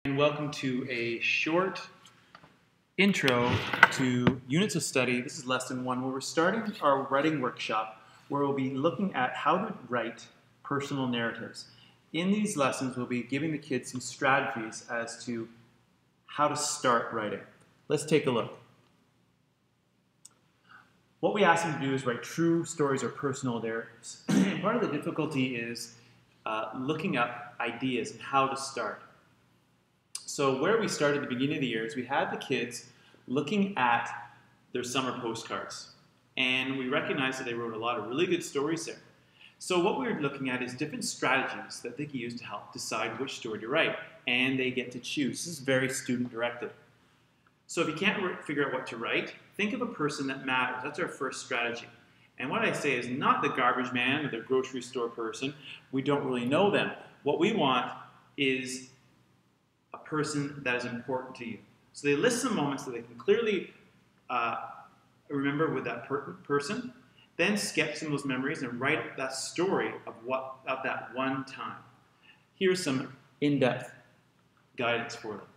And welcome to a short intro to units of study. This is lesson 1 where we're starting our writing workshop where we'll be looking at how to write personal narratives. In these lessons, we'll be giving the kids some strategies as to how to start writing. Let's take a look. What we ask them to do is write true stories or personal narratives. And part of the difficulty is looking up ideas and how to start. So where we started at the beginning of the year is we had the kids looking at their summer postcards. And we recognized that they wrote a lot of really good stories there. So what we were looking at is different strategies that they can use to help decide which story to write. And they get to choose. This is very student-directed. So if you can't figure out what to write, think of a person that matters. That's our first strategy. And what I say is not the garbage man or the grocery store person. We don't really know them. What we want is a person that is important to you. So they list some moments that they can clearly remember with that person, then sketch some of those memories and write that story of that one time. Here's some in-depth guidance for them.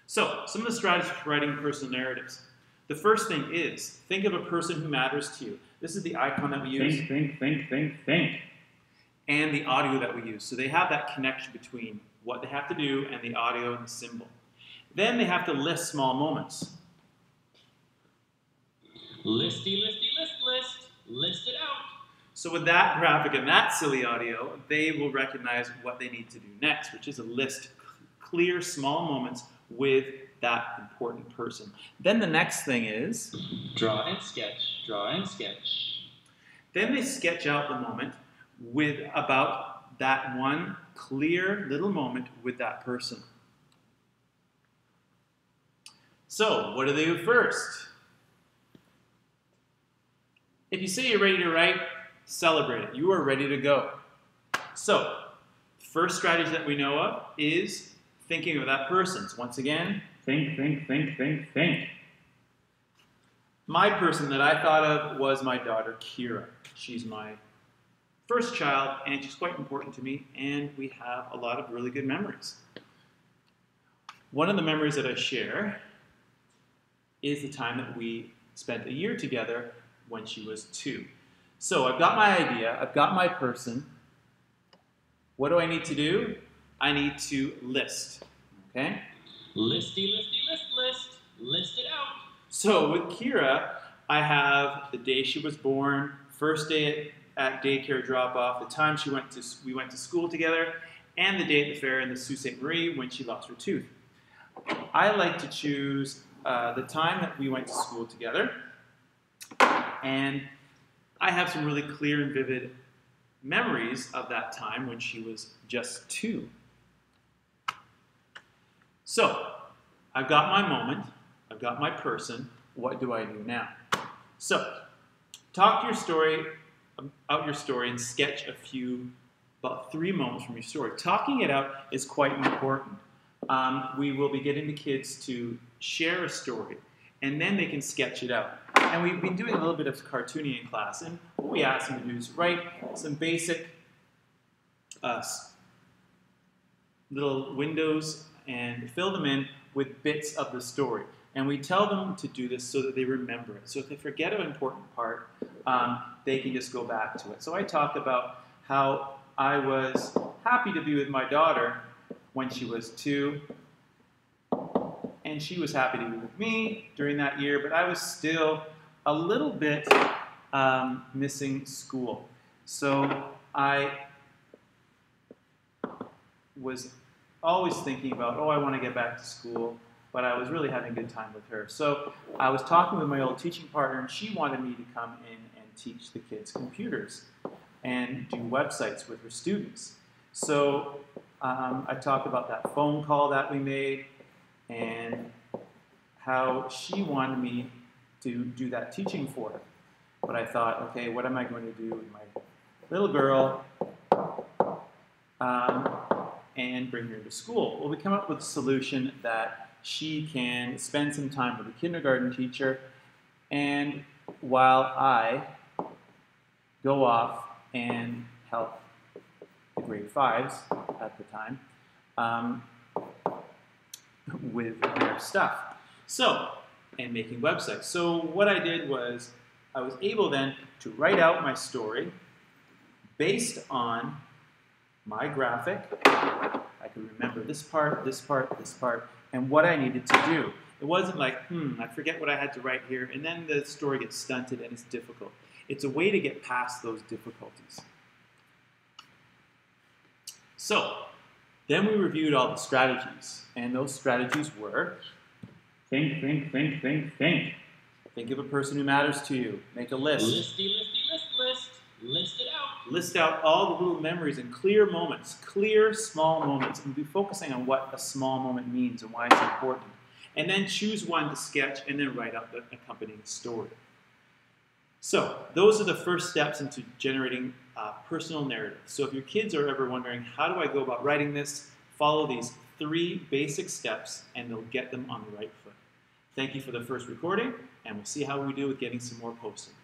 So, some of the strategies for writing personal narratives. The first thing is, think of a person who matters to you. This is the icon that we use. Think. And the audio that we use. So they have that connection between what they have to do and the audio and the symbol. Then they have to list small moments. Listy, list. List it out. So with that graphic and that silly audio, they will recognize what they need to do next, which is a list clear, small moments with that important person. Then the next thing is draw and sketch. Then they sketch out the moment with about that one clear little moment with that person. So, what do they do first? If you say you're ready to write, celebrate it. You are ready to go. So, the first strategy that we know of is thinking of that person. So once again, think. My person that I thought of was my daughter, Kira. She's my first child, and she's quite important to me, and we have a lot of really good memories. One of the memories that I share is the time that we spent a year together when she was 2. So I've got my idea, I've got my person. What do I need to do? I need to list, okay? Listy, list. List it out. So with Kira, I have the day she was born, first day at daycare drop-off, the time we went to school together, and the day at the fair in the Sault Ste. Marie when she lost her tooth. I like to choose the time that we went to school together, and I have some really clear and vivid memories of that time when she was just 2. So, I've got my moment, I've got my person, what do I do now? So, talk your story, out your story and sketch about 3 moments from your story. Talking it out is quite important. We will be getting the kids to share a story, and then they can sketch it out. And we've been doing a little bit of cartooning in class, and what we ask them to do is write some basic little windows and fill them in with bits of the story. And we tell them to do this so that they remember it. So if they forget an important part, they can just go back to it. So I talked about how I was happy to be with my daughter when she was 2, and she was happy to be with me during that year, but I was still a little bit missing school. So I was always thinking about, I want to get back to school, but I was really having a good time with her. So I was talking with my old teaching partner, and she wanted me to come in and teach the kids computers and do websites with her students. So I talked about that phone call that we made and how she wanted me to do that teaching for her. But I thought, okay, what am I going to do with my little girl and bring her to school? Well, we come up with a solution that she can spend some time with a kindergarten teacher, and while I go off and help the grade 5s at the time, with their stuff. So, and making websites. So what I did was I was able then to write out my story based on my graphic. I could remember this part, this part, this part, and what I needed to do. It wasn't like, I forget what I had to write here, and then the story gets stunted and it's difficult. It's a way to get past those difficulties. So, then we reviewed all the strategies, and those strategies were think, think, think, think, think. Think of a person who matters to you. Make a list. Listy, listy, list. List it out. List out all the little memories and clear moments, clear small moments, and be focusing on what a small moment means and why it's important. And then choose one to sketch and then write out the accompanying story. So those are the first steps into generating personal narrative. So if your kids are ever wondering, how do I go about writing this, follow these 3 basic steps and they'll get them on the right foot. Thank you for the first recording, and we'll see how we do with getting some more posting.